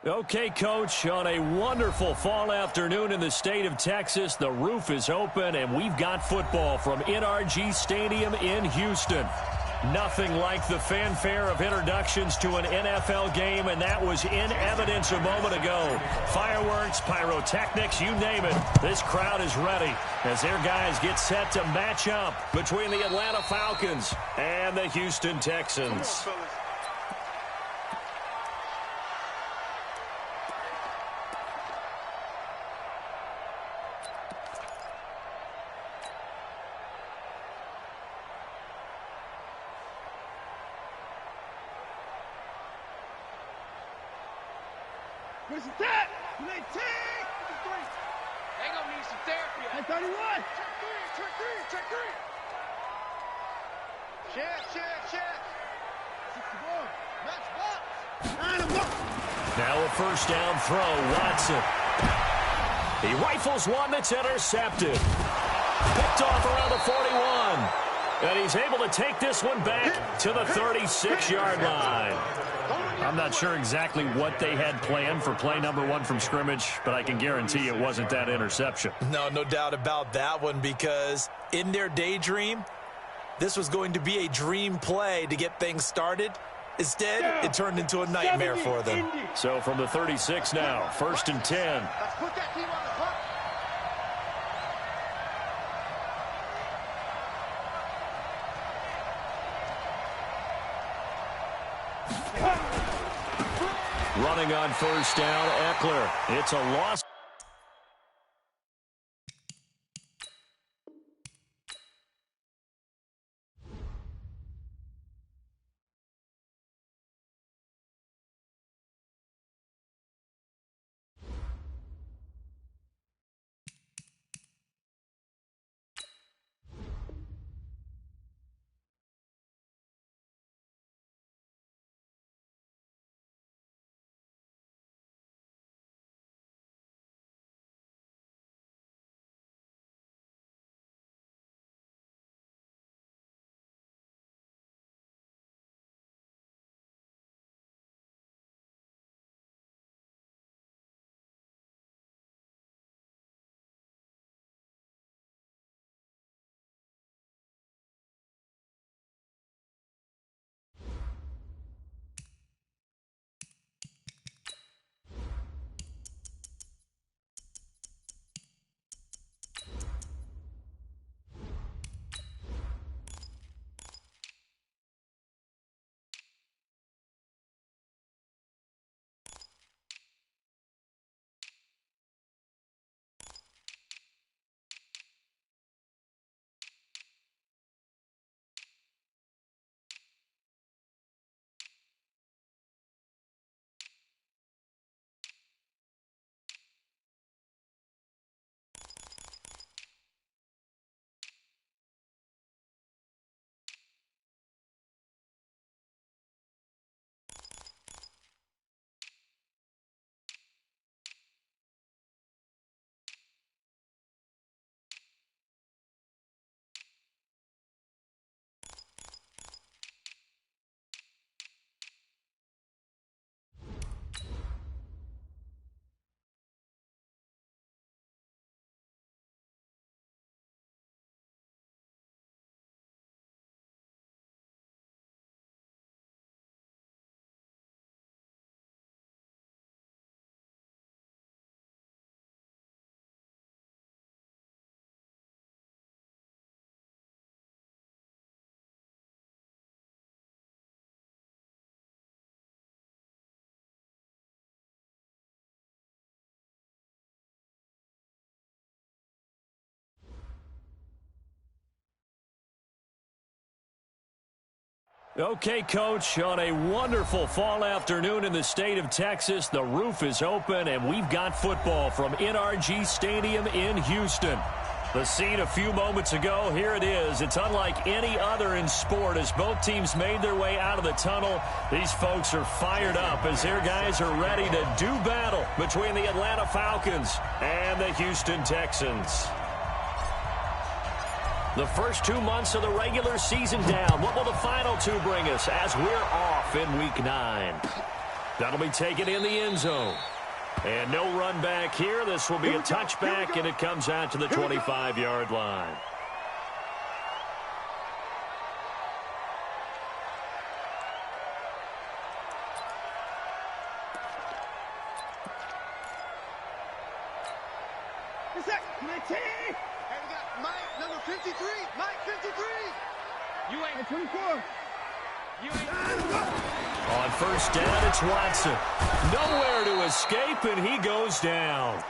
Okay, Coach, on a wonderful fall afternoon in the state of Texas, the roof is open, and we've got football from NRG Stadium in Houston. Nothing like the fanfare of introductions to an NFL game, and that was in evidence a moment ago. Fireworks, pyrotechnics, you name it. This crowd is ready as their guys get set to match up between the Atlanta Falcons and the Houston Texans. Where's the tap? You ain't take. They gonna need some therapy. Hey, 31. Check three. Chef. 61. Match box. 9 of them. Now a first down throw, Watson. He rifles one that's intercepted. Picked off around the 41. And he's able to take this one back to the 36-yard line. I'm not sure exactly what they had planned for play number one from scrimmage, but I can guarantee it wasn't that interception. No doubt about that one, because in their daydream, this was going to be a dream play to get things started. Instead, it turned into a nightmare for them. So from the 36 now, 1st and 10. Let's put that team on the clock. Running on first down, Eckler. It's a loss. Okay, Coach, on a wonderful fall afternoon in the state of Texas, the roof is open, and we've got football from NRG Stadium in Houston. The scene a few moments ago, here it is. It's unlike any other in sport as both teams made their way out of the tunnel. These folks are fired up as their guys are ready to do battle between the Atlanta Falcons and the Houston Texans. The first 2 months of the regular season down. What will the final two bring us as we're off in Week 9? That'll be taken in the end zone. And no run back here. This will be a touchback, and it comes out to the 25-yard line. Hey, we got Mike, number 53. Mike, 53. You ain't 24. You ain't. On first down, it's Watson. Nowhere to escape, and he goes down.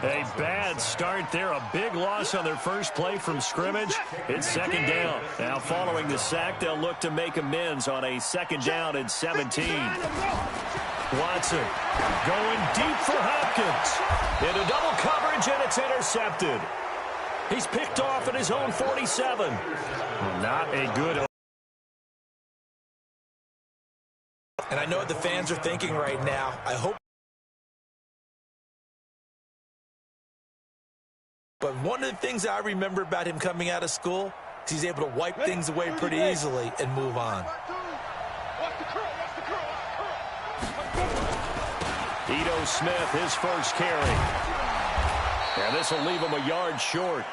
A bad start there. A big loss on their first play from scrimmage. It's second down. Now, following the sack, they'll look to make amends on a second down and 17. Watson going deep for Hopkins. Into double coverage, and it's intercepted. He's picked off at his own 47. Not a good. And I know what the fans are thinking right now. I hope. But one of the things I remember about him coming out of school is he's able to wipe things away pretty easily and move on. Ito Smith, his first carry. And this will leave him a yard short.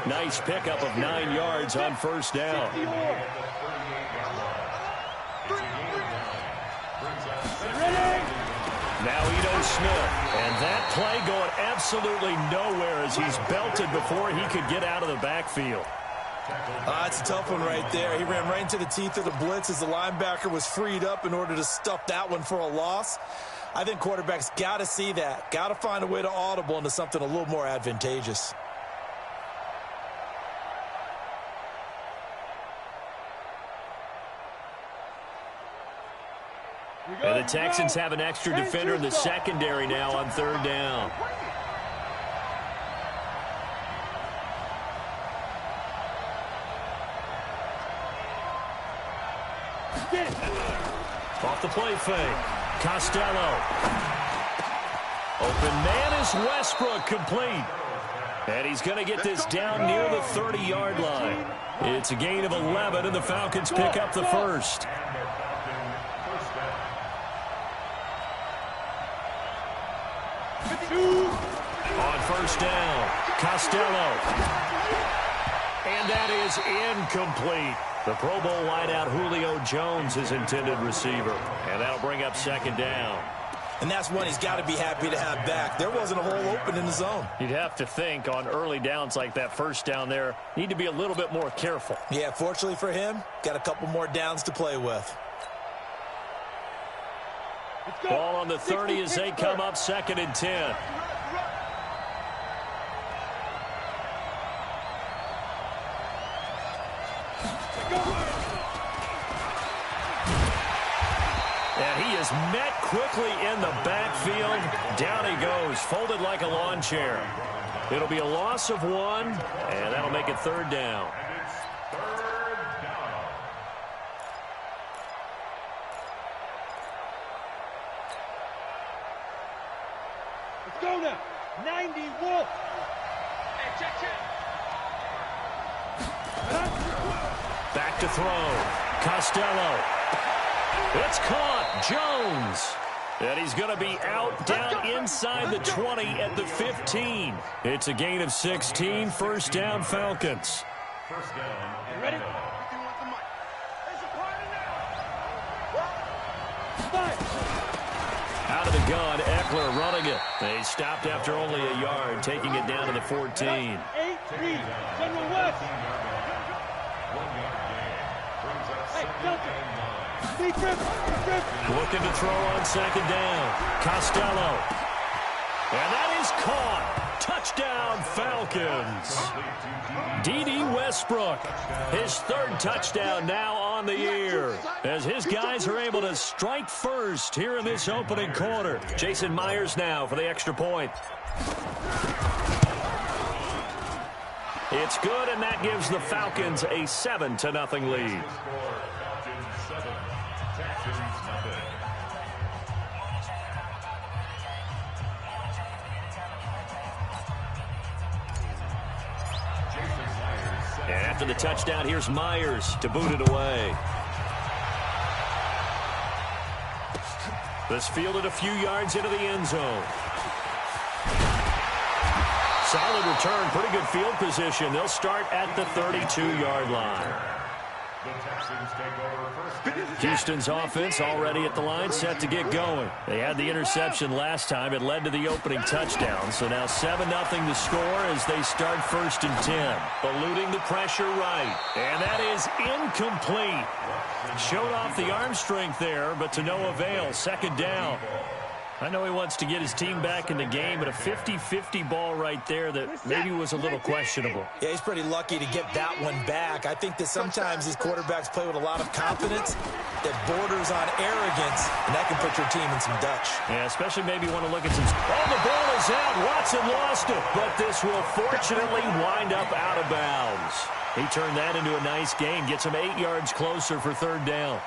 Nice pickup of 9 yards on first down. Now Ito Smith, and that play going absolutely nowhere as he's belted before he could get out of the backfield. That's a tough one right there. He ran right into the teeth of the blitz as the linebacker was freed up in order to stuff that one for a loss. I think quarterbacks got to see that. Got to find a way to audible into something a little more advantageous. And the Texans have an extra defender in the secondary now on third down. Off the play fake. Costello. Open man is Westbrook, complete. And he's going to get this down near the 30-yard line. It's a gain of 11, and the Falcons pick up the first. On first down, Costello. And that is incomplete. The Pro Bowl wideout Julio Jones, his intended receiver. And that'll bring up second down. And that's one he's got to be happy to have back. There wasn't a hole open in the zone. You'd have to think on early downs like that first down there, need to be a little bit more careful. Yeah, fortunately for him, got a couple more downs to play with. Ball on the 30 as they come up second and 10. And he is met quickly in the backfield. Down he goes, folded like a lawn chair. It'll be a loss of 1, and that'll make it third down. Let's go now. 90 Wolf. Hey, check. Back to throw. Costello. It's caught. Jones. And he's going to be out down inside the 20 at the 15. It's a gain of 16. First down, Falcons. First down. Ready? Out of the gun, Eckler running it. They stopped after only a yard, taking it down to the 14. 8-3. General West. Hey, Delta. Looking to throw on second down. Costello. And that is caught. Touchdown, Falcons. D.D. Westbrook, his third touchdown now on the year, as his guys are able to strike first here in this opening quarter. Jason Myers now for the extra point. It's good, and that gives the Falcons a 7-0 lead. And after the touchdown, here's Myers to boot it away. This fielded a few yards into the end zone. Solid return, pretty good field position. They'll start at the 32-yard line. Houston's offense already at the line, set to get going. They had the interception last time. It led to the opening touchdown. So now 7-0 to score as they start 1st and 10. Eluding the pressure right. And that is incomplete. Showed off the arm strength there, but to no avail. 2nd down. I know he wants to get his team back in the game, but a 50-50 ball right there that maybe was a little questionable. Yeah, he's pretty lucky to get that one back. I think that sometimes these quarterbacks play with a lot of confidence that borders on arrogance, and that can put your team in some Dutch. Yeah, especially maybe want to look at some... Oh, the ball is out. Watson lost it, but this will fortunately wind up out of bounds. He turned that into a nice gain, gets him 8 yards closer for 3rd down.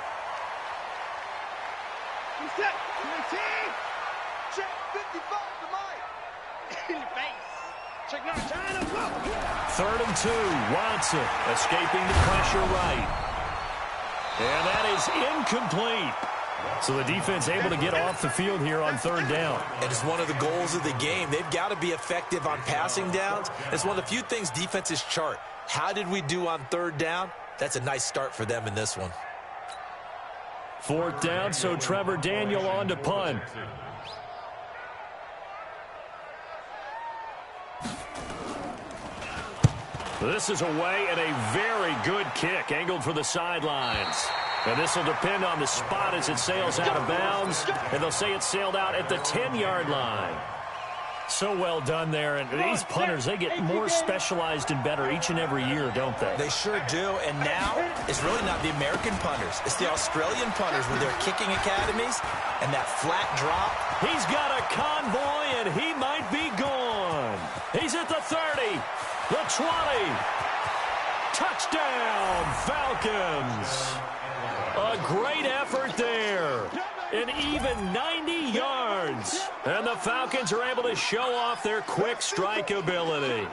Third and 2. Watson escaping the pressure right. And that is incomplete. So the defense able to get off the field here on 3rd down. And it's one of the goals of the game. They've got to be effective on passing downs. It's one of the few things defenses chart. How did we do on 3rd down? That's a nice start for them in this one. 4th down, so Trevor Daniel on to punt. This is away and a very good kick, angled for the sidelines. And this will depend on the spot as it sails out of bounds, and they'll say it sailed out at the 10-yard line. So well done there, and these punters, they get more specialized and better each and every year, don't they? They sure do, and now it's really not the American punters. It's the Australian punters with their kicking academies and that flat drop. He's got a convoy, and he might be gone. He's at the 30, the 20. Touchdown, Falcons. A great effort there. An even 90 yards. And the Falcons are able to show off their quick strike ability.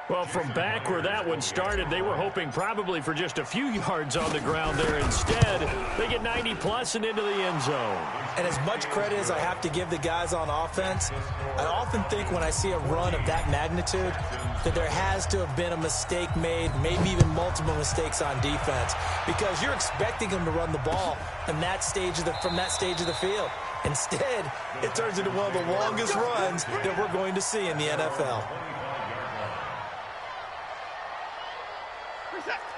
Well, from back where that one started, they were hoping probably for just a few yards on the ground there. Instead, they get 90-plus and into the end zone. And as much credit as I have to give the guys on offense, I often think when I see a run of that magnitude that there has to have been a mistake made, maybe even multiple mistakes on defense, because you're expecting them to run the ball from that stage of the field. Instead, it turns into one of the longest runs that we're going to see in the NFL.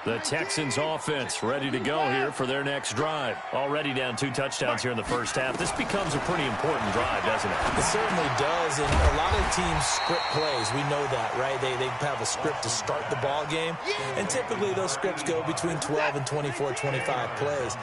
The Texans offense ready to go here for their next drive. Already down 2 touchdowns here in the first half. This becomes a pretty important drive, doesn't it? It certainly does, and a lot of teams script plays. We know that, right? They have a script to start the ball game, and typically those scripts go between 12 and 24, 25 plays.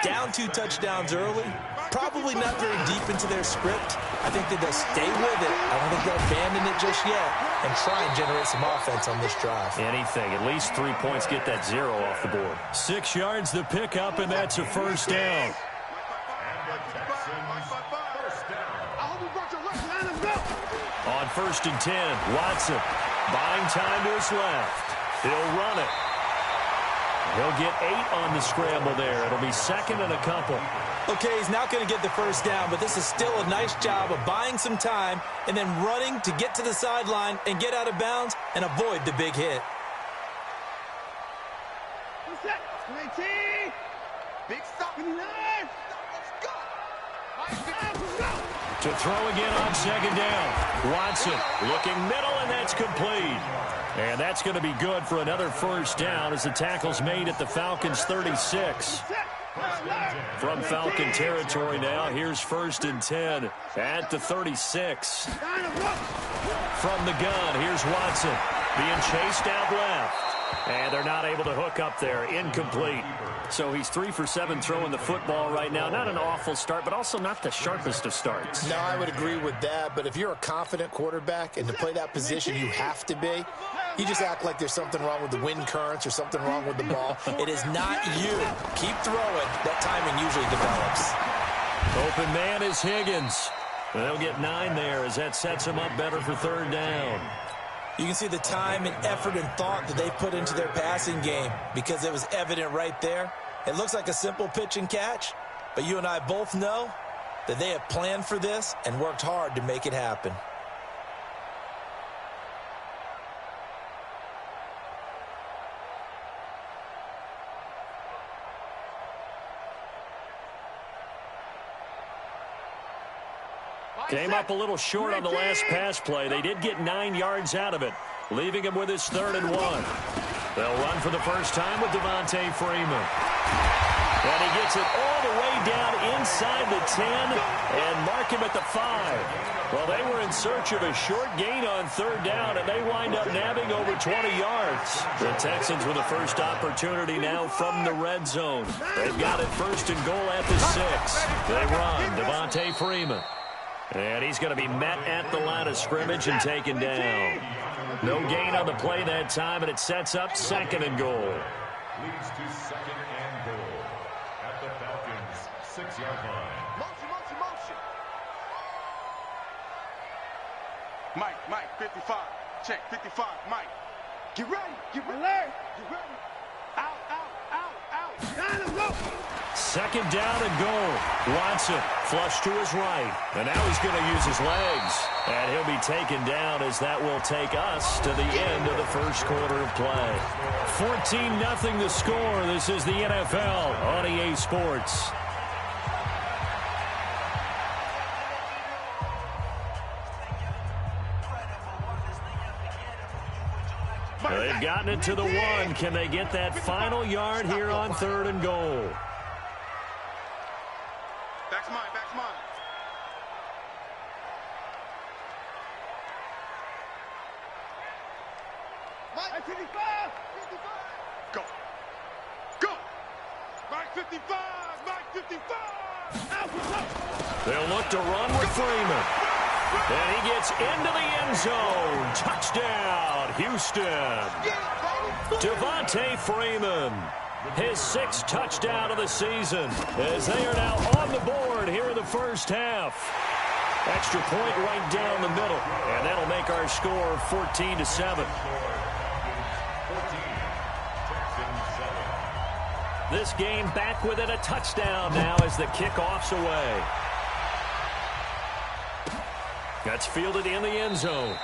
Down 2 touchdowns early, probably not very deep into their script. I think that they'll stay with it. I don't think they'll abandon it just yet and try and generate some offense on this drive. Anything. At least 3 points, get that 0 off the board. 6 yards the pickup, and that's a first down. On 1st and 10, Watson buying time to his left. He'll run it. He'll get 8 on the scramble there. It'll be 2nd and a couple. Okay, he's not going to get the first down, but this is still a nice job of buying some time and then running to get to the sideline and get out of bounds and avoid the big hit. Big stop. Let's go. To throw again on 2nd down. Watson looking middle, and that's complete. And that's going to be good for another first down as the tackle's made at the Falcons' 36. From Falcon territory now, here's 1st and 10 at the 36. From the gun, here's Watson being chased out left. And they're not able to hook up there. Incomplete. So he's 3 for 7 throwing the football right now. Not an awful start, but also not the sharpest of starts. No, I would agree with that. But if you're a confident quarterback and to play that position, you have to be. You just act like there's something wrong with the wind currents or something wrong with the ball. It is not you. Keep throwing. That timing usually develops. Open man is Higgins. They'll get 9 there as that sets him up better for 3rd down. You can see the time and effort and thought that they put into their passing game because it was evident right there. It looks like a simple pitch and catch, But you and I both know that they have planned for this and worked hard to make it happen. Came up a little short on the last pass play. They did get 9 yards out of it, leaving him with his 3rd and 1. They'll run for the first time with Devontae Freeman. And he gets it all the way down inside the 10 and mark him at the 5. Well, they were in search of a short gain on 3rd down, and they wind up nabbing over 20 yards. The Texans with a first opportunity now from the red zone. They've got it 1st and goal at the 6. They run. Devontae Freeman. And he's going to be met at the line of scrimmage and taken down. No gain on the play that time, and it sets up 2nd and goal. Leads to 2nd and goal at the Falcons' 6-yard line. Motion. Mike, 55. Check, 55, Mike. Get ready. Get ready. Out. Down and go. 2nd down and goal. Watson flush to his right. And now he's going to use his legs. And he'll be taken down as that will take us to the end of the first quarter of play. 14-0 the score. This is the NFL on EA Sports. They've gotten it to the 1. Can they get that final yard here on 3rd and goal? Back's mine. Mike, 55. Go. Mike, 55. They'll look to run with Freeman. And he gets into the end zone. Touchdown, Houston. Devontae Freeman, his 6th touchdown of the season, as they are now on the board here in the first half. Extra point right down the middle, and that'll make our score 14-7. This game back within a touchdown now as the kickoff's away. That's fielded in the end zone.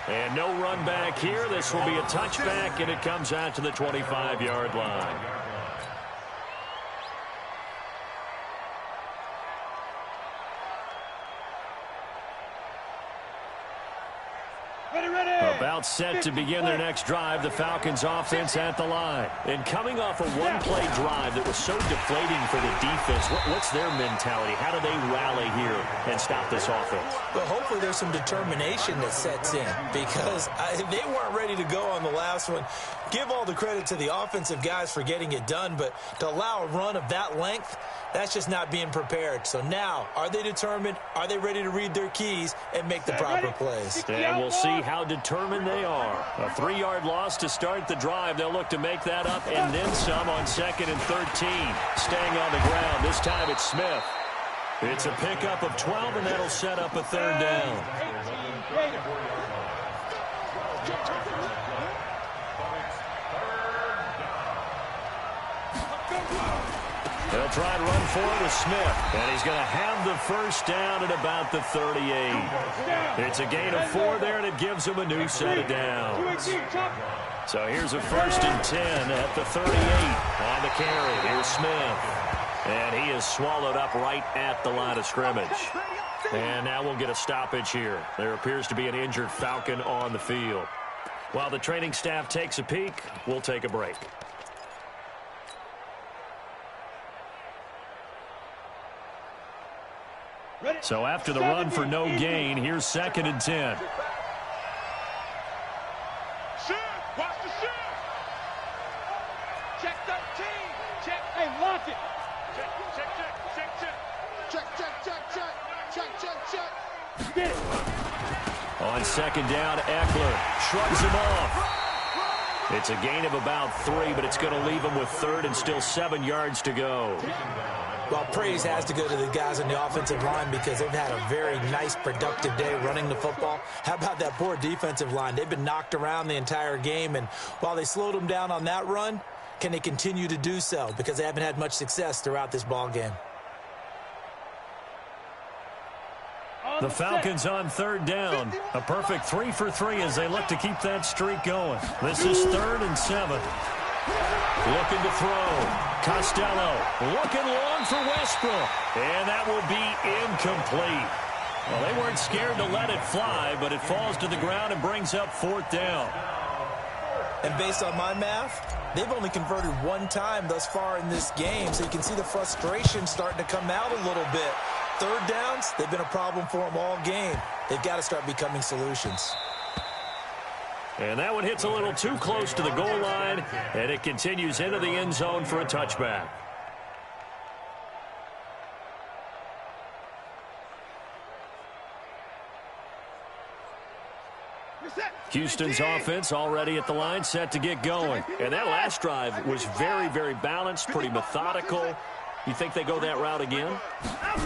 And no run back here. This will be a touchback, and it comes out to the 25-yard line. About set to begin their next drive, the Falcons offense at the line. And coming off a one-play drive that was so deflating for the defense, what's their mentality? How do they rally here and stop this offense? Well, hopefully there's some determination that sets in because they weren't ready to go on the last one. Give all the credit to the offensive guys for getting it done, but to allow a run of that length, that's just not being prepared. So now, are they determined? Are they ready to read their keys and make the proper plays? And we'll see how determined they are. A 3-yard loss to start the drive. They'll look to make that up and then some on 2nd and 13. Staying on the ground. This time it's Smith. It's a pickup of 12, and that'll set up a 3rd down. They'll try and run for it with Smith. And he's going to have the first down at about the 38. It's a gain of 4 there, and it gives him a new set of downs. So here's a 1st and 10 at the 38 on the carry. Here's Smith. And he is swallowed up right at the line of scrimmage. And now we'll get a stoppage here. There appears to be an injured Falcon on the field. While the training staff takes a peek, we'll take a break. So after the run for no gain, here's 2nd and 10. Shoot! Watch the shoot! Check 13! Check! Hey, lock it! Check! Get it! On 2nd down, Eckler shrugs him off. It's a gain of about 3, but it's going to leave him with 3rd and still 7 yards to go. Well, praise has to go to the guys on the offensive line because they've had a very nice, productive day running the football. How about that poor defensive line? They've been knocked around the entire game, and while they slowed them down on that run, can they continue to do so? Because they haven't had much success throughout this ball game. The Falcons on third down. A perfect 3 for 3 as they look to keep that streak going. This is 3rd and 7. Looking to throw. Costello looking long for Westbrook. And that will be incomplete. Well, they weren't scared to let it fly, but it falls to the ground and brings up 4th down. And based on my math, they've only converted 1 time thus far in this game, so you can see the frustration starting to come out a little bit. 3rd downs, they've been a problem for them all game. They've got to start becoming solutions. And that one hits a little too close to the goal line, and it continues into the end zone for a touchback. Houston's offense already at the line, set to get going. And that last drive was very, very balanced, pretty methodical. You think they go that route again?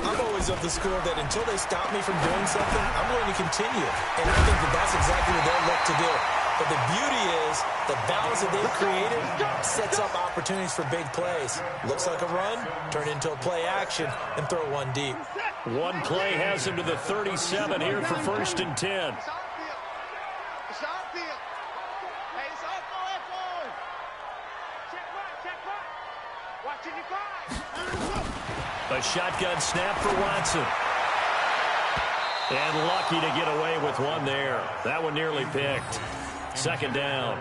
I'm always of the school that until they stop me from doing something, I'm going to continue. And I think that that's exactly what they'll look to do. But the beauty is the balance that they've created sets up opportunities for big plays. Looks like a run, turn into a play action, and throw one deep. One play has him to the 37 here for 1st and 10. A shotgun snap for Watson. And lucky to get away with one there. That one nearly picked. 2nd down.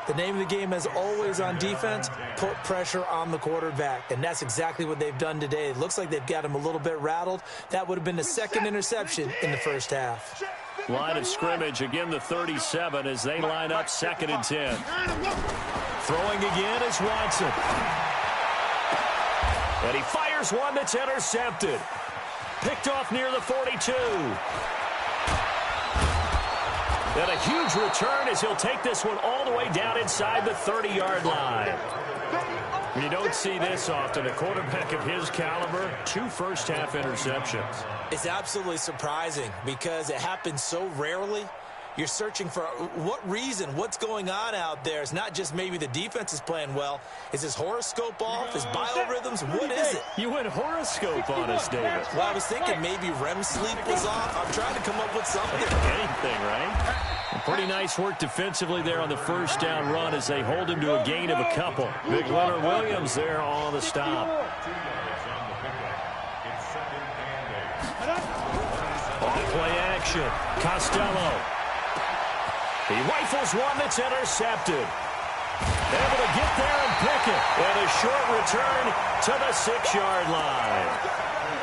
The name of the game, as always on defense, put pressure on the quarterback. And that's exactly what they've done today. It looks like they've got him a little bit rattled. That would have been the 2nd interception in the 1st half. Line of scrimmage, again the 37 as they line up 2nd and 10. Throwing again is Watson. And he fires one that's intercepted. Picked off near the 42. And a huge return as he'll take this one all the way down inside the 30-yard line. You don't see this often. A quarterback of his caliber, 2 first-half interceptions. It's absolutely surprising because it happens so rarely. You're searching for what reason, what's going on out there. It's not just maybe the defense is playing well. Is his horoscope off? His biorhythms? What is it? You went horoscope on us, David. Well, I was thinking maybe REM sleep was off. I'm trying to come up with something. Anything, right? Pretty nice work defensively there on the 1st down run as they hold him to a gain of a couple. Big Leonard Williams there on the stop. On play action, Costello. He rifles one that's intercepted. Able to get there and pick it. And a short return to the 6-yard line.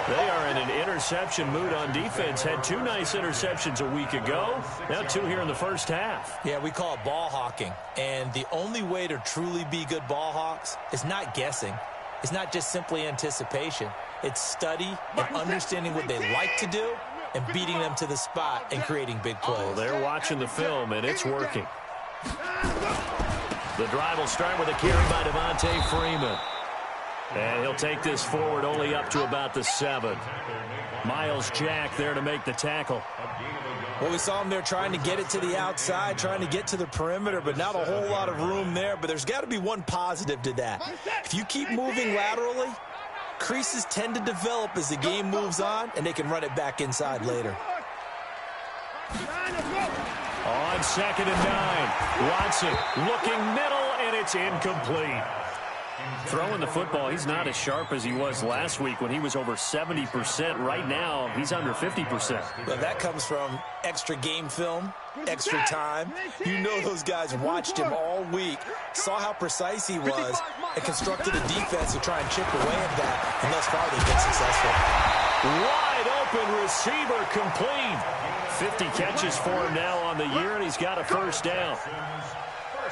They are in an interception mood on defense. Had 2 nice interceptions a week ago. Now 2 here in the 1st half. Yeah, we call it ball hawking. And the only way to truly be good ball hawks is not guessing. It's not just simply anticipation. It's study and understanding what they like to do and beating them to the spot and creating big plays. Oh, they're watching the film, and it's working. The drive will start with a carry by Devontae Freeman. And he'll take this forward only up to about the 7. Miles Jack there to make the tackle. Well, we saw him there trying to get it to the outside, trying to get to the perimeter, but not a whole lot of room there. But there's got to be one positive to that. If you keep moving laterally, creases tend to develop as the game moves on, and they can run it back inside later. On 2nd and 9, Watson looking middle, and it's incomplete. Throwing the football, he's not as sharp as he was last week when he was over 70%. Right now, he's under 50%. Well, that comes from extra game film, extra time. You know those guys watched him all week, saw how precise he was, and constructed a defense to try and chip away at that, and thus far they've been successful. Wide open receiver complete. 50 catches for him now on the year, and he's got a 1st down.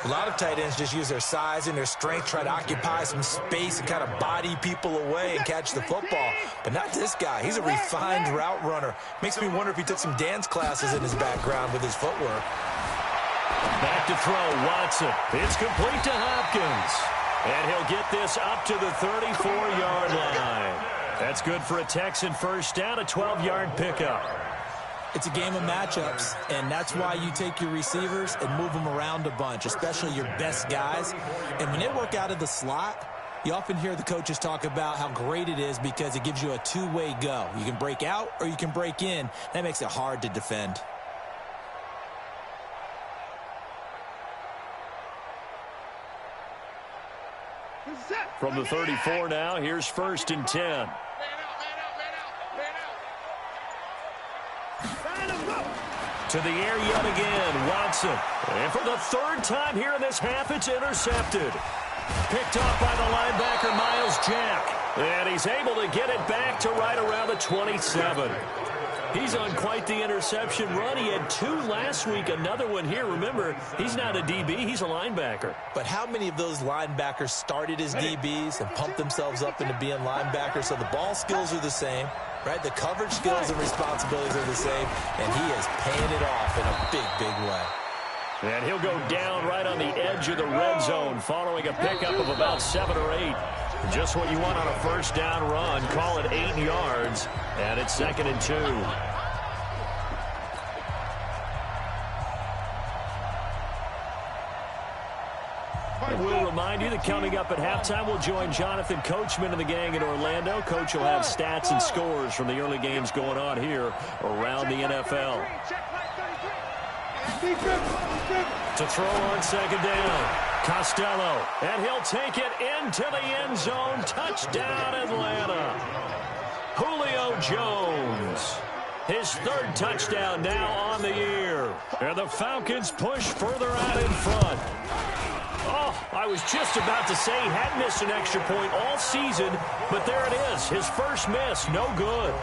A lot of tight ends just use their size and their strength, try to occupy some space and kind of body people away and catch the football. But not this guy. He's a refined route runner. Makes me wonder if he took some dance classes in his background with his footwork. Back to throw, Watson. It's complete to Hopkins. And he'll get this up to the 34-yard line. That's good for a Texan 1st down, a 12-yard pickup. It's a game of matchups, and that's why you take your receivers and move them around a bunch, especially your best guys. And when they work out of the slot, You often hear the coaches talk about how great it is because it gives you a two-way go. You can break out or you can break in. That makes it hard to defend. From the 34 now, here's 1st and 10. To the air yet again, Watson. And for the 3rd time here in this half, it's intercepted. Picked off by the linebacker, Miles Jack. And he's able to get it back to right around the 27. He's on quite the interception run. He had 2 last week, another one here. Remember, he's not a DB, he's a linebacker. But how many of those linebackers started as DBs and pumped themselves up into being linebackers? So the ball skills are the same, right? The coverage skills and responsibilities are the same, and he is paying it off in a big, big way. And he'll go down right on the edge of the red zone following a pickup of about 7 or 8. Just what you want on a 1st down run. Call it 8 yards, and it's 2nd and 2. And we'll remind you that coming up at halftime, we'll join Jonathan Coachman and the gang in Orlando. Coach will have stats and scores from the early games going on here around the NFL. To throw on 2nd down, Costello, and he'll take it into the end zone. Touchdown, Atlanta. Julio Jones, his 3rd touchdown now on the year. And the Falcons push further out in front. Oh, I was just about to say he hadn't missed an extra point all season, but there it is, his first miss, no good.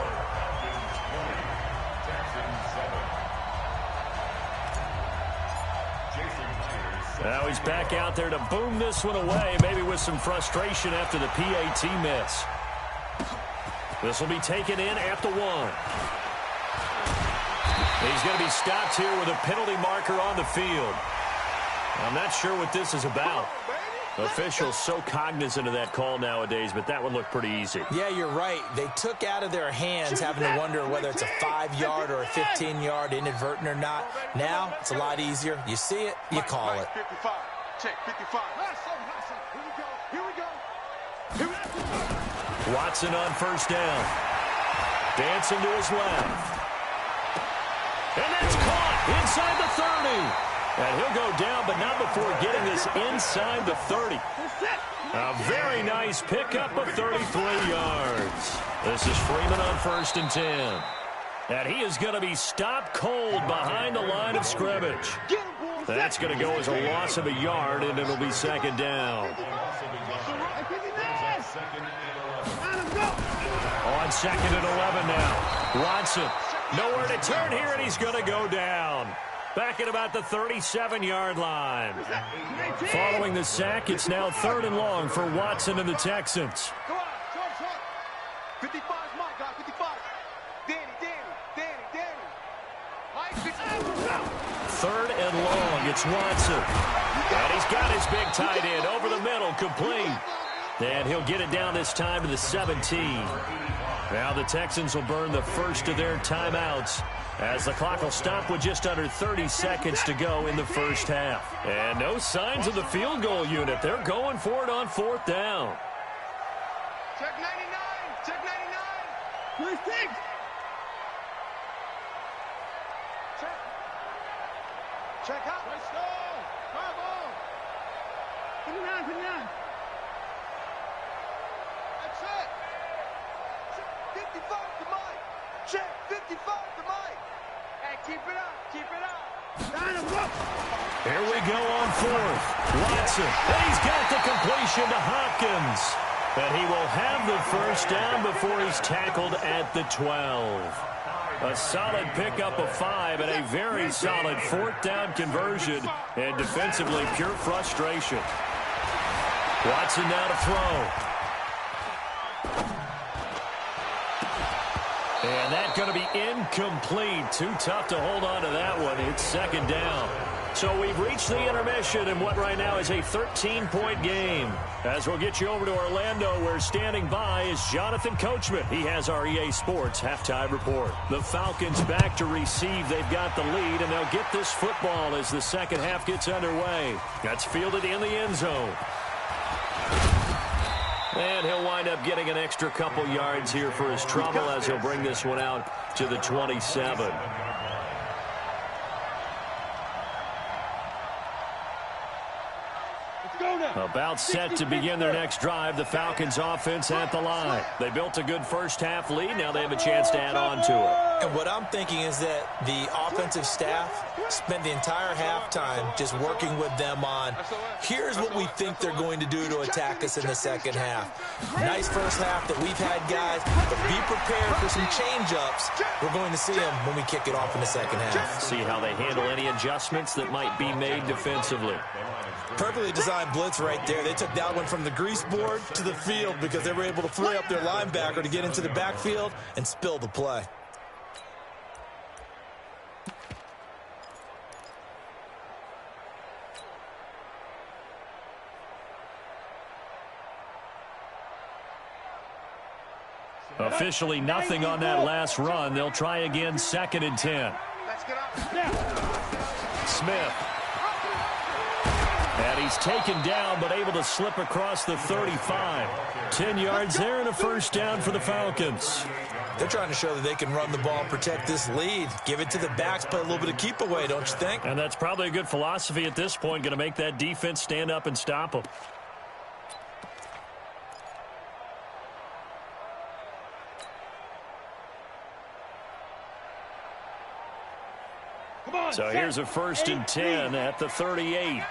Now he's back out there to boom this one away, maybe with some frustration after the PAT miss. This will be taken in at the 1. He's going to be stopped here with a penalty marker on the field. I'm not sure what this is about. Officials so cognizant of that call nowadays, but that one looked pretty easy. Yeah, you're right. They took out of their hands having to wonder whether it's a 5-yard or a 15-yard inadvertent or not. Now, it's a lot easier. You see it, you call it. 55. Check 55. Here we go. Watson on 1st down. Dancing to his left. And that's caught inside the 30. And he'll go down, but not before getting this inside the 30. A very nice pickup of 33 yards. This is Freeman on 1st and 10. And he is going to be stopped cold behind the line of scrimmage. That's going to go as a loss of a yard, and it'll be 2nd down. On 2nd and 11 now. Watson, nowhere to turn here, and he's going to go down. Back at about the 37-yard line. Following the sack, it's now 3rd and long for Watson and the Texans. Go on, short. 55 is my guy, 55. Danny. Mike, 55. 3rd and long, it's Watson. And he's got his big tight end over the middle, complete. And he'll get it down this time to the 17. Now the Texans will burn the first of their timeouts, as the clock will stop with just under 30 seconds to go in the 1st half. And no signs of the field goal unit. They're going for it on 4th down. Check 99. Check 99. First take. Check out. Let's go. Bravo. 59. That's it. 55 to Mike. Check 55 to Mike. Hey, keep it up. Here we go on 4th. Watson. And he's got the completion to Hopkins. And he will have the 1st down before he's tackled at the 12. A solid pickup of 5 and a very solid 4th down conversion. And defensively, pure frustration. Watson now to throw. And that's going to be incomplete. Too tough to hold on to that one. It's 2nd down. So we've reached the intermission in what right now is a 13-point game. As we'll get you over to Orlando, where standing by is Jonathan Coachman. He has our EA Sports halftime report. The Falcons back to receive. They've got the lead, and they'll get this football as the 2nd half gets underway. That's fielded in the end zone. And he'll wind up getting an extra couple yards here for his trouble as he'll bring this one out to the 27. About set to begin their next drive. The Falcons offense at the line. They built a good first half lead. Now they have a chance to add on to it. And what I'm thinking is that the offensive staff spent the entire halftime just working with them on, here's what we think they're going to do to attack us in the second half. Nice first half that we've had, guys, but be prepared for some change-ups. We're going to see them when we kick it off in the second half. See how they handle any adjustments that might be made defensively. Perfectly designed blitz right there. They took that one from the grease board to the field because they were able to free up their linebacker to get into the backfield and spill the play. Officially nothing on that last run. They'll try again, 2nd and 10. Smith. And he's taken down, but able to slip across the 35. 10 yards there and a first down for the Falcons. They're trying to show that they can run the ball and protect this lead. Give it to the backs, play a little bit of keep away, don't you think? And that's probably a good philosophy at this point, going to make that defense stand up and stop them. So here's a 1st and 10 at the 38.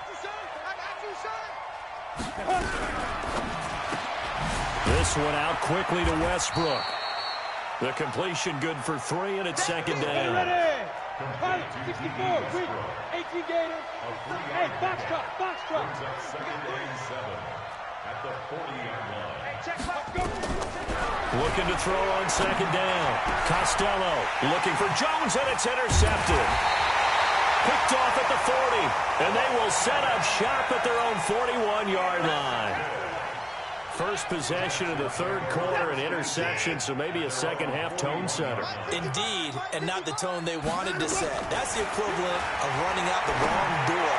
This one out quickly to Westbrook. The completion good for 3, and it's 2nd down. 64, 18 Gators. Hey, box truck. At the 40-yard line. Looking to throw on 2nd down. Costello looking for Jones, and it's intercepted. Picked off at the 40, and they will set up shop at their own 41-yard line. First possession of the 3rd quarter, an interception, so maybe a second-half tone setter. Indeed, and not the tone they wanted to set. That's the equivalent of running out the wrong door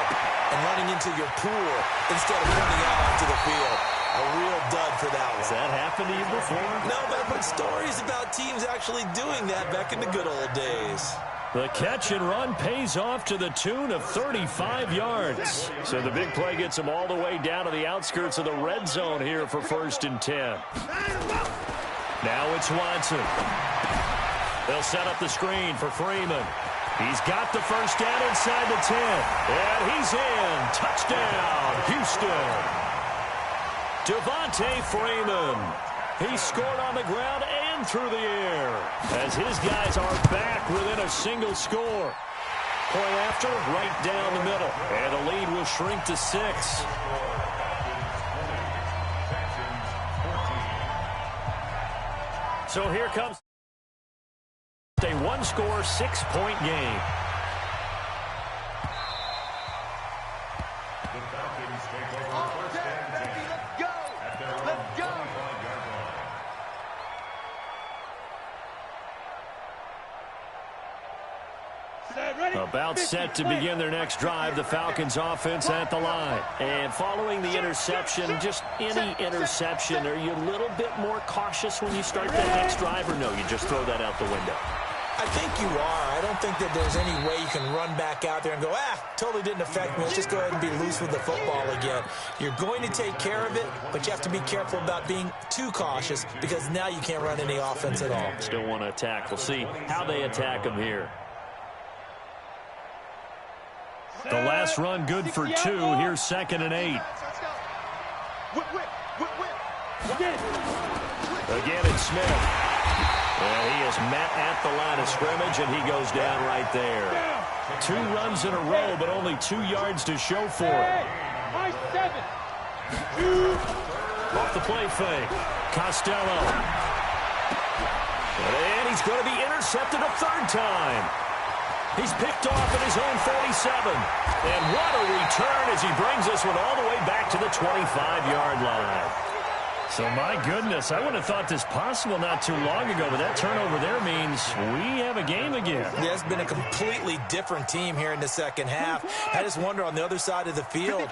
and running into your pool instead of running out onto the field. A real dud for that one. Has that happened to you before? No, but I've heard stories about teams actually doing that back in the good old days. The catch and run pays off to the tune of 35 yards. So the big play gets them all the way down to the outskirts of the red zone here for 1st and 10. Now it's Watson. They'll set up the screen for Freeman. He's got the first down inside the 10. And he's in. Touchdown, Houston. Devontae Freeman. He scored on the ground and through the air as his guys are back within a single score. Point after, right down the middle. And the lead will shrink to 6. So here comes a one-score, 6-point game. The Falcons take over 1st and 10 at their own 45-yard line. About set to begin their next drive. The Falcons offense at the line. And following the interception, just any interception, are you a little bit more cautious when you start that next drive, or no, you just throw that out the window? I think you are. I don't think that there's any way you can run back out there and go, totally didn't affect me. Let's just go ahead and be loose with the football again. You're going to take care of it, but you have to be careful about being too cautious because now you can't run any offense at all. Still want to attack. We'll see how they attack them here. The last run good for 2. Here's 2nd and 8. Again, it's Smith. And he is met at the line of scrimmage, and he goes down right there. 2 runs in a row, but only 2 yards to show for it. Off the play fake. Costello. And he's going to be intercepted a 3rd time. He's picked off at his own 47. And what a return as he brings this one all the way back to the 25-yard line. So, my goodness, I wouldn't have thought this possible not too long ago, but that turnover there means we have a game again. Yeah, it's been a completely different team here in the second half. I just wonder on the other side of the field,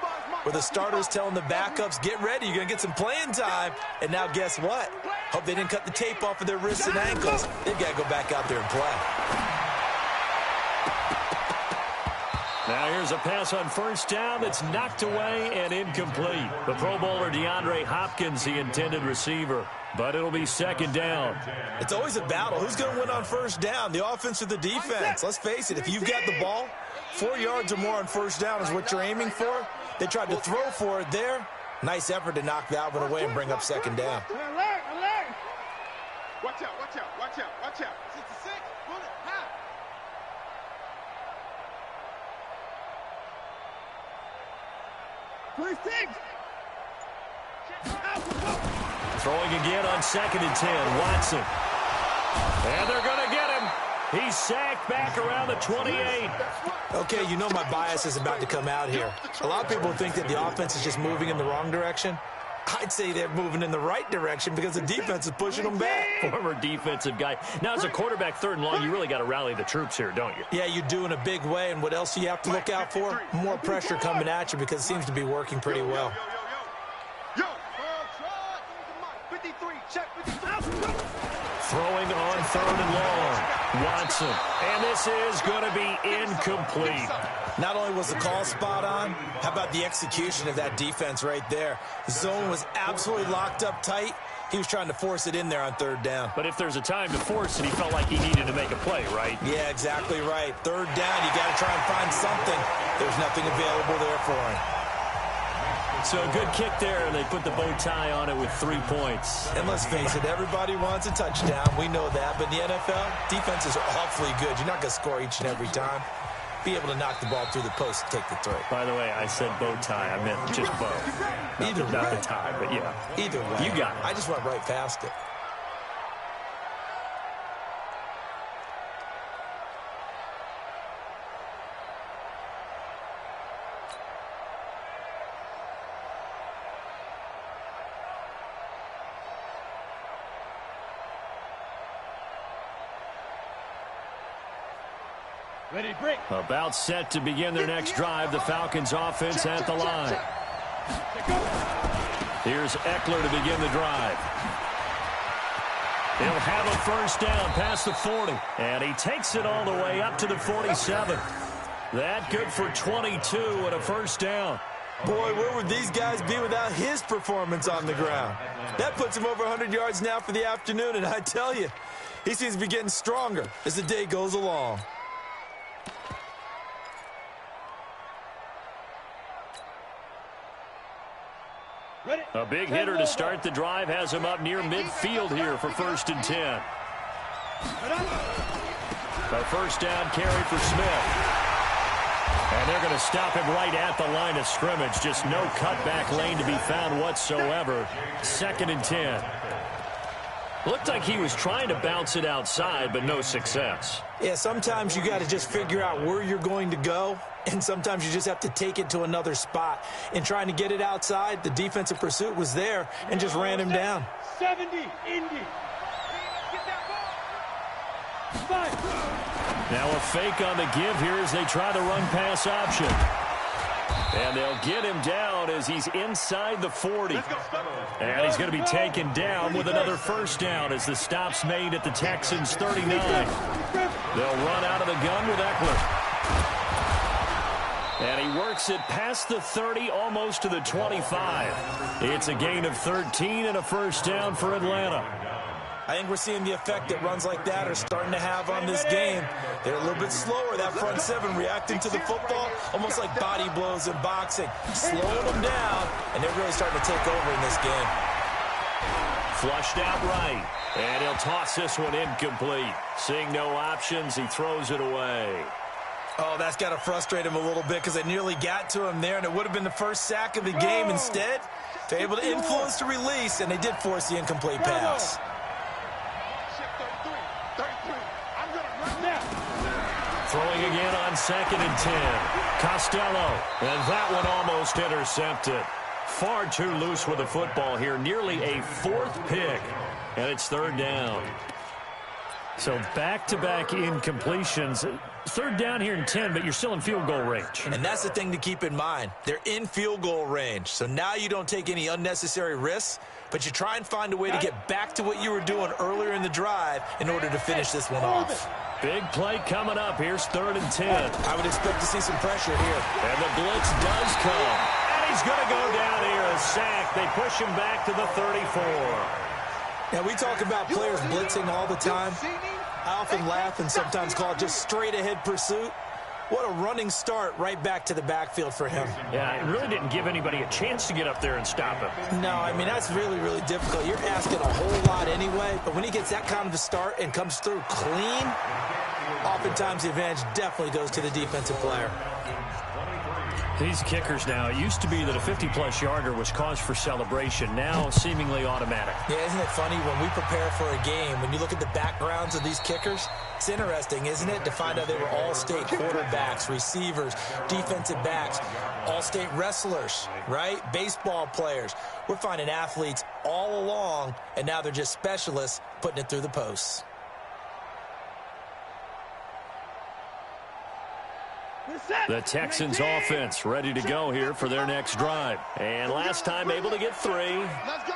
where the starter's telling the backups, get ready, you're going to get some playing time. And now guess what? Hope they didn't cut the tape off of their wrists and ankles. They've got to go back out there and play. Now here's a pass on first down that's knocked away and incomplete. The Pro Bowler DeAndre Hopkins, the intended receiver, but it'll be second down. It's always a battle. Who's going to win on first down, the offense or the defense? Let's face it, if you've got the ball, 4 yards or more on first down is what you're aiming for. They tried to throw for it there. Nice effort to knock that one away and bring up second down. Alert, alert. Watch out, watch out, watch out, watch out. 66, bullet, high. First six. Throwing again on 2nd and 10, Watson. And they're going to get him. He's sacked back around the 28. Okay, you know my bias is about to come out here. A lot of people think that the offense is just moving in the wrong direction. I'd say they're moving in the right direction because the defense is pushing them back. Former defensive guy. Now, as a quarterback, 3rd and long, you really got to rally the troops here, don't you? Yeah, you do in a big way. And what else do you have to look out for? More pressure coming at you because it seems to be working pretty well. Throwing on 3rd and long. Watson. And this is going to be incomplete. Not only was the call spot on, how about the execution of that defense right there? The zone was absolutely locked up tight. He was trying to force it in there on 3rd down. But if there's a time to force it, he felt like he needed to make a play, right? Yeah, exactly right. 3rd down, you got to try and find something. There's nothing available there for him. So a good kick there, and they put the bow tie on it with 3 points. And let's face it, everybody wants a touchdown. We know that. But in the NFL, defenses are awfully good. You're not going to score each and every time. Be able to knock the ball through the post and take the throw. By the way, I said bow tie. I meant just bow. Not the tie, but yeah. Either way. You got it. I just went right past it. Ready, break. About set to begin their next drive, the Falcons offense at the line. Here's Eckler to begin the drive. He'll have a first down past the 40. And he takes it all the way up to the 47. That good for 22 and a first down. Boy, where would these guys be without his performance on the ground? That puts him over 100 yards now for the afternoon, and I tell you, he seems to be getting stronger as the day goes along. A big hitter to start the drive has him up near midfield here for 1st and 10. A first down carry for Smith. And they're going to stop him right at the line of scrimmage. Just no cutback lane to be found whatsoever. 2nd and 10. Looked like he was trying to bounce it outside, but no success. Yeah, sometimes you got to just figure out where you're going to go, and sometimes you just have to take it to another spot. In trying to get it outside, the defensive pursuit was there and just ran him down. 70, Indy. Now a fake on the give here as they try the run-pass option. And they'll get him down as he's inside the 40. And he's going to be taken down with another first down as the stop's made at the Texans' 39. They'll run out of the gun with Eckler. And he works it past the 30, almost to the 25. It's a gain of 13 and a first down for Atlanta. I think we're seeing the effect that runs like that are starting to have on this game. They're a little bit slower, that front seven, reacting to the football, almost like body blows in boxing, slowing them down, and they're really starting to take over in this game. Flushed out right, and he'll toss this one incomplete. Seeing no options, he throws it away. Oh, that's got to frustrate him a little bit because they nearly got to him there, and it would have been the first sack of the game. Instead, they're able to influence the release, and they did force the incomplete pass. Throwing again on 2nd and 10. Costello, and that one almost intercepted. Far too loose with the football here. Nearly a 4th pick, and it's 3rd down. So back-to-back incompletions. Third down here in 10, but you're still in field goal range. And that's the thing to keep in mind. They're in field goal range. So now you don't take any unnecessary risks, but you try and find a way to get back to what you were doing earlier in the drive in order to finish this one off. Big play coming up. Here's 3rd and 10. I would expect to see some pressure here. And the blitz does come. And he's going to go down here. A sack. They push him back to the 34. Now, we talk about players blitzing all the time. I often laugh and sometimes call it just straight-ahead pursuit. What a running start right back to the backfield for him. Yeah, it really didn't give anybody a chance to get up there and stop him. No, I mean, that's really, really difficult. You're asking a whole lot anyway, but when he gets that kind of a start and comes through clean, oftentimes the advantage definitely goes to the defensive player. These kickers now, it used to be that a 50-plus yarder was cause for celebration. Now, seemingly automatic. Yeah, isn't it funny when we prepare for a game, when you look at the backgrounds of these kickers, it's interesting, isn't it, to find out they were all-state quarterbacks, receivers, defensive backs, all-state wrestlers, right? Baseball players. We're finding athletes all along, and now they're just specialists putting it through the posts. The Texans offense ready to go here for their next drive. And last time able to get 3.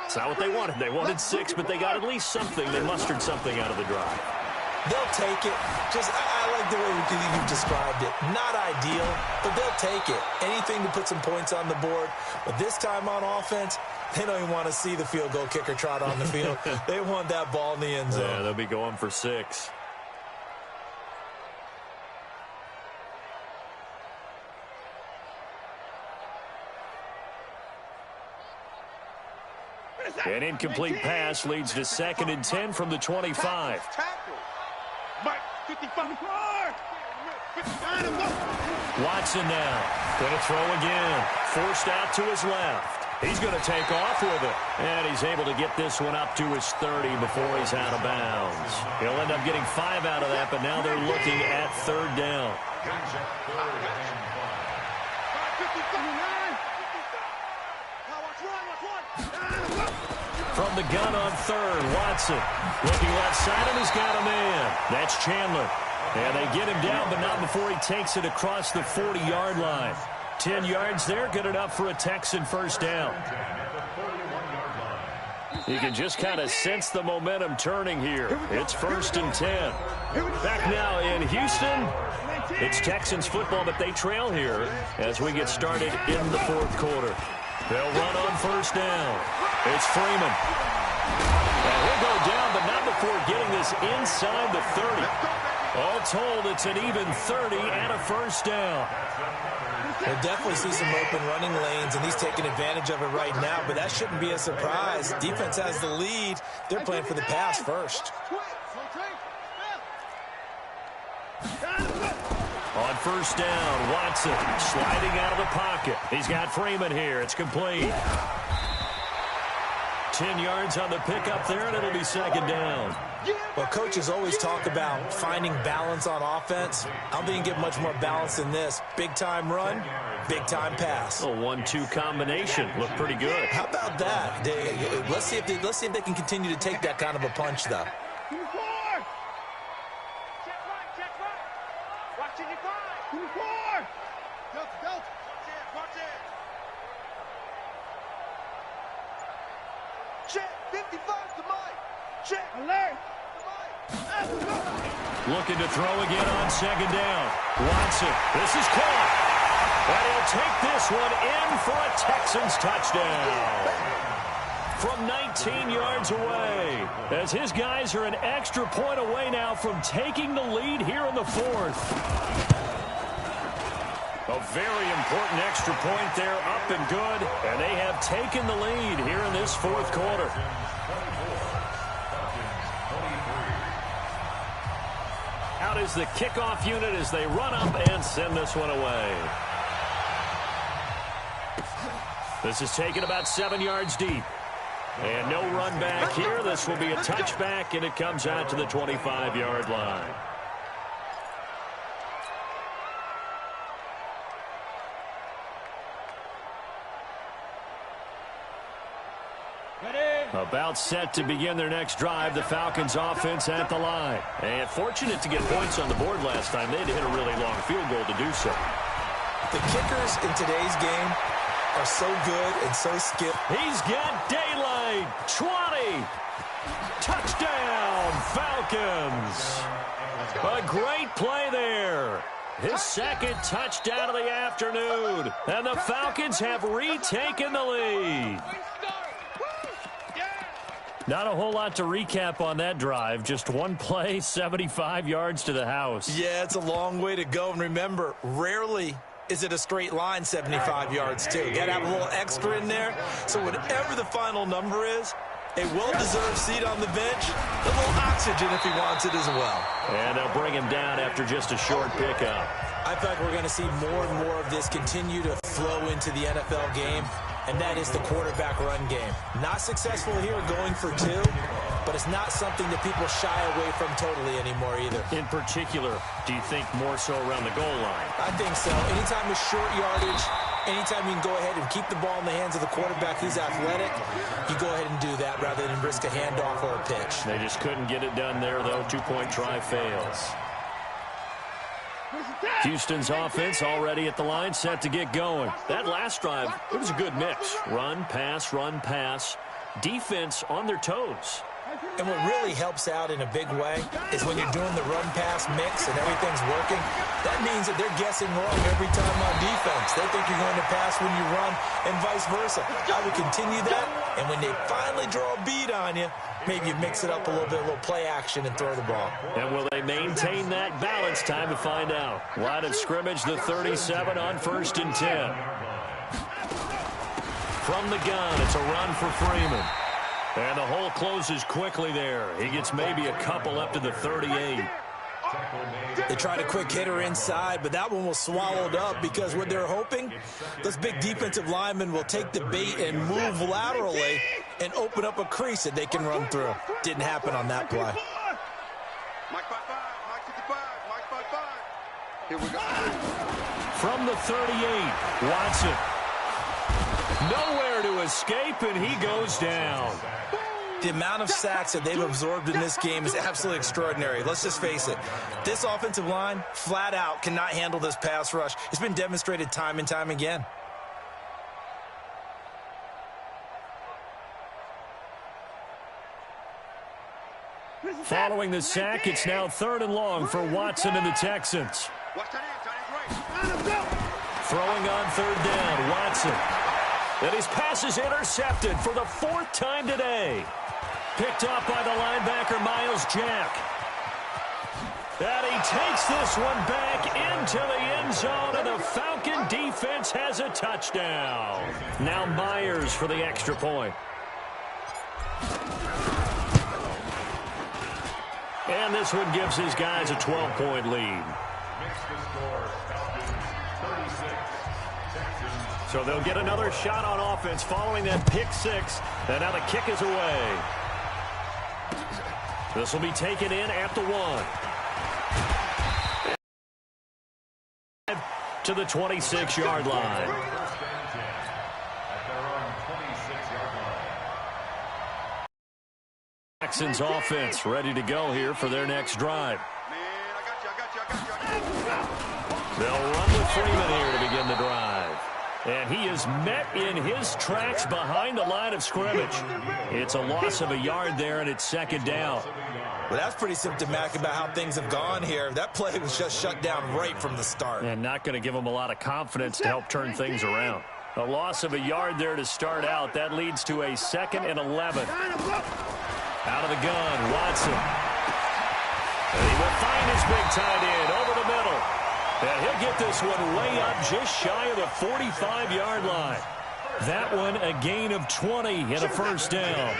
It's not what they wanted. They wanted 6, but they got at least something. They mustered something out of the drive. They'll take it. I like the way you've described it. Not ideal, but they'll take it. Anything to put some points on the board. But this time on offense, they don't even want to see the field goal kicker trot on the field. They want that ball in the end zone. Yeah, they'll be going for 6. An incomplete pass leads to 2nd and 10 from the 25. Watson now going to throw again. Forced out to his left. He's going to take off with it. And he's able to get this one up to his 30 before he's out of bounds. He'll end up getting 5 out of that, but now they're looking at 3rd down. From the gun on 3rd, Watson looking left side, and he's got a man. That's Chandler. And they get him down, but not before he takes it across the 40-yard line. 10 yards there, good enough for a Texan first down. You can just kind of sense the momentum turning here. It's 1st and 10. Back now in Houston. It's Texans football, but they trail here as we get started in the 4th quarter. They'll run on 1st down. It's Freeman. And he'll go down, but not before getting this inside the 30. All told, it's an even 30 and a first down. We'll definitely see some open running lanes, and he's taking advantage of it right now, but that shouldn't be a surprise. Defense has the lead. They're playing for the pass first. On 1st down, Watson sliding out of the pocket. He's got Freeman here. It's complete. 10 yards on the pickup there, and it'll be 2nd down. Well, coaches always talk about finding balance on offense. I don't think you can get much more balance than this. Big-time run, big-time pass. A 1-2 combination. Looked pretty good. How about that? Let's see if they can continue to take that kind of a punch, though. Looking to throw again on 2nd down. Watson, this is caught. And he'll take this one in for a Texans touchdown. From 19 yards away, as his guys are an extra point away now from taking the lead here in the 4th. A very important extra point there, up and good, and they have taken the lead here in this 4th quarter. Out is the kickoff unit as they run up and send this one away. This is taken about 7 yards deep. And no run back here. This will be a touchback, and it comes out to the 25-yard line. Ready? About set to begin their next drive, the Falcons offense at the line. And fortunate to get points on the board last time. They had to hit a really long field goal to do so. The kickers in today's game are so good and so skilled. He's got daylight. 20. Touchdown, Falcons. A great play there. His second touchdown of the afternoon. And the Falcons have retaken the lead. Not a whole lot to recap on that drive. Just one play, 75 yards to the house. Yeah, it's a long way to go. And remember, rarely is it a straight line 75 yards, too. Got to have a little extra in there. So whatever the final number is, a well-deserved seat on the bench, a little oxygen if he wants it as well. And they'll bring him down after just a short pickup. I think we're going to see more and more of this continue to flow into the NFL game, and that is the quarterback run game. Not successful here going for two, but it's not something that people shy away from totally anymore either. In particular, do you think more so around the goal line? I think so. Anytime it's short yardage, anytime you can go ahead and keep the ball in the hands of the quarterback who's athletic, you go ahead and do that rather than risk a handoff or a pitch. They just couldn't get it done there, though. 2-point try fails. Houston's offense already at the line, set to get going. That last drive, it was a good mix. Run, pass, defense on their toes. And what really helps out in a big way is when you're doing the run-pass mix and everything's working, that means that they're guessing wrong every time on defense. They think you're going to pass when you run and vice versa. I would continue that, and when they finally draw a bead on you, maybe you mix it up a little bit, a little play action and throw the ball. And will they maintain that balance? Time to find out. Line of scrimmage, the 37 on 1st and 10. From the gun, it's a run for Freeman. And the hole closes quickly there. He gets maybe a couple up to the 38. They tried a quick hitter inside, but that one was swallowed up because what they're hoping, those big defensive linemen will take the bait and move laterally and open up a crease that they can run through. Didn't happen on that play. Mike 55, Mike 55, Mike 55. Here we go. From the 38, Watson. Nowhere to escape, and he goes down. The amount of sacks that they've absorbed in this game is absolutely extraordinary. Let's just face it. This offensive line, flat out, cannot handle this pass rush. It's been demonstrated time and time again. Following the sack, it's now 3rd and long for Watson and the Texans. Throwing on 3rd down, Watson. And his pass is intercepted for the 4th time today. Picked up by the linebacker, Miles Jack. And he takes this one back into the end zone, and the Falcon defense has a touchdown. Now Myers for the extra point. And this one gives his guys a 12-point lead. So they'll get another shot on offense following that pick six. And now the kick is away. This will be taken in at the 1. To the 26-yard line. Texans offense ready to go here for their next drive. They'll run with Freeman here to begin the drive. And he is met in his tracks behind the line of scrimmage. It's a loss of a yard there, and it's 2nd down. Well, that's pretty symptomatic about how things have gone here. That play was just shut down right from the start. And not going to give them a lot of confidence to help turn things around. A loss of a yard there to start out. That leads to a 2nd and 11. Out of the gun, Watson. And he will find his big tight end over the middle. And he'll get this one way up just shy of the 45-yard line. That one a gain of 20 and a 1st down.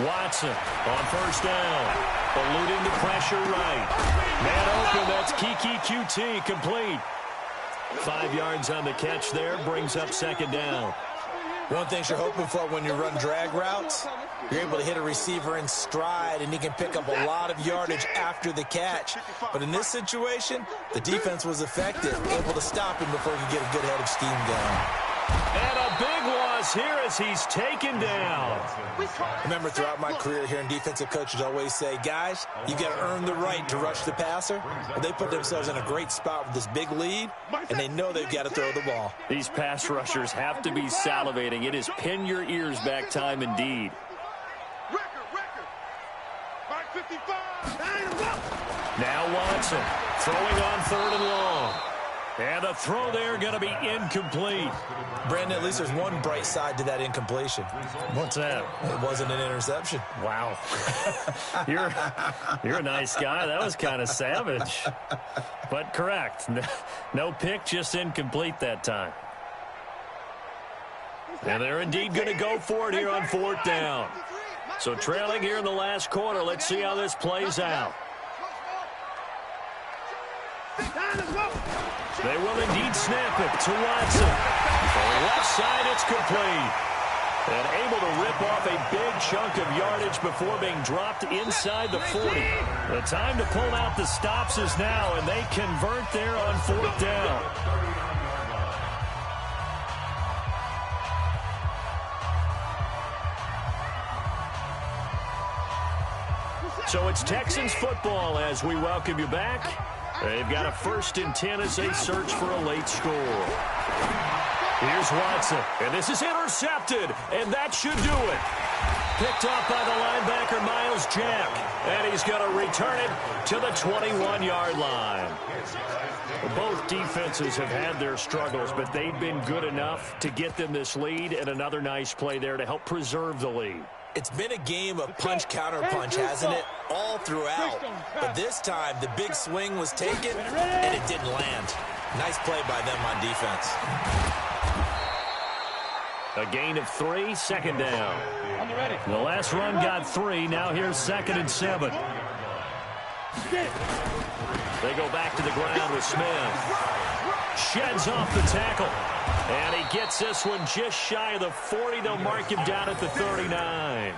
Watson on 1st down. Eluding the pressure right. Man open, that's Kiki QT complete. 5 yards on the catch there, brings up 2nd down. One thing you're hoping for when you run drag routes, you're able to hit a receiver in stride, and he can pick up a lot of yardage after the catch. But in this situation, the defense was effective, able to stop him before he could get a good head of steam going. And a big loss here as he's taken down. Remember, throughout my career here in defensive coaches always say, guys, you got to earn the right to rush the passer. Well, they put themselves in a great spot with this big lead, and they know they've got to throw the ball. These pass rushers have to be salivating. It is pin your ears back time indeed. Record. Mark 55. Now Watson throwing on 3rd and long. And the throw there going to be incomplete. Brandon, at least there's one bright side to that incompletion. What's that? It wasn't an interception. Wow. You're a nice guy. That was kind of savage. But correct. No pick, just incomplete that time. And they're indeed going to go for it here on 4th down. So trailing here in the last quarter. Let's see how this plays out. They will indeed snap it to Watson. On the left side, it's complete. And able to rip off a big chunk of yardage before being dropped inside the 40. The time to pull out the stops is now, and they convert there on 4th down. So it's Texans football as we welcome you back. They've got a 1st and 10 as they search for a late score. Here's Watson, and this is intercepted, and that should do it. Picked off by the linebacker, Miles Jack, and he's going to return it to the 21-yard line. Both defenses have had their struggles, but they've been good enough to get them this lead, and another nice play there to help preserve the lead. It's been a game of punch-counter-punch, hasn't it? All throughout. But this time, the big swing was taken, and it didn't land. Nice play by them on defense. A gain of 3, 2nd down. The last run got 3. Now here's 2nd and 7. They go back to the ground with Smith. Sheds off the tackle. And he gets this one just shy of the 40. They'll mark him down at the 39.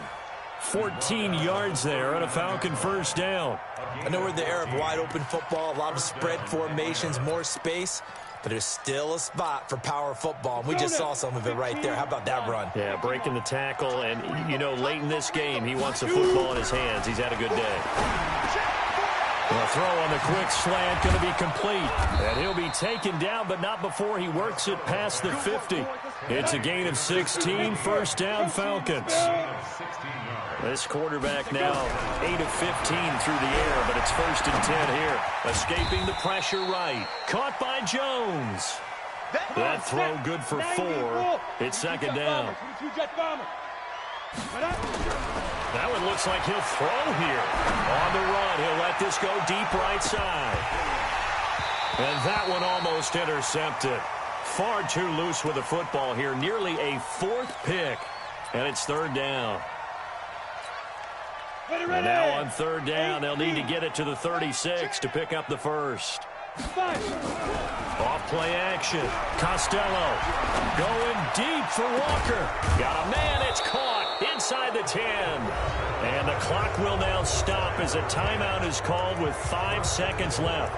14 yards there on a Falcon 1st down. I know we're in the era of wide-open football, a lot of spread formations, more space, but there's still a spot for power football. And we just saw some of it right there. How about that run? Yeah, breaking the tackle. And, you know, late in this game, he wants the football in his hands. He's had a good day. The throw on the quick slant going to be complete. And he'll be taken down, but not before he works it past the 50. It's a gain of 16, 1st down Falcons. This quarterback now 8 of 15 through the air, but it's 1st and 10 here. Escaping the pressure right. Caught by Jones. That throw good for 4. It's 2nd down. That one looks like he'll throw here. On the run, he'll let this go deep right side. And that one almost intercepted. Far too loose with the football here. Nearly a 4th pick. And it's 3rd down. And now on 3rd down, they'll need to get it to the 36 to pick up the 1st. Off play action. Costello going deep for Walker. Got a man. It's caught inside the 10. And the clock will now stop as a timeout is called with 5 seconds left.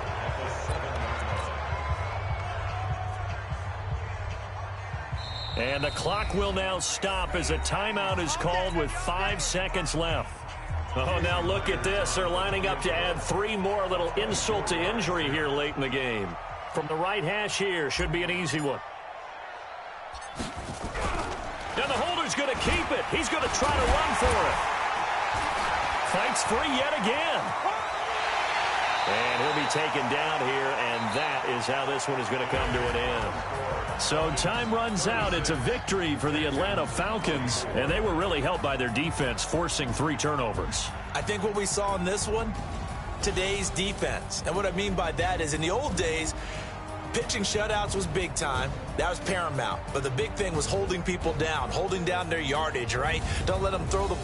And the clock will now stop as a timeout is called with 5 seconds left. Oh, now look at this. They're lining up to add 3 more. Little insult to injury here late in the game. From the right hash here, should be an easy one. And the holder's going to keep it. He's going to try to run for it. Fights free yet again. And he'll be taken down here, and that is how this one is going to come to an end. So time runs out. It's a victory for the Atlanta Falcons, and they were really helped by their defense, forcing 3 turnovers. I think what we saw in this one, today's defense. And what I mean by that is in the old days, pitching shutouts was big time. That was paramount. But the big thing was holding people down, holding down their yardage, right? Don't let them throw the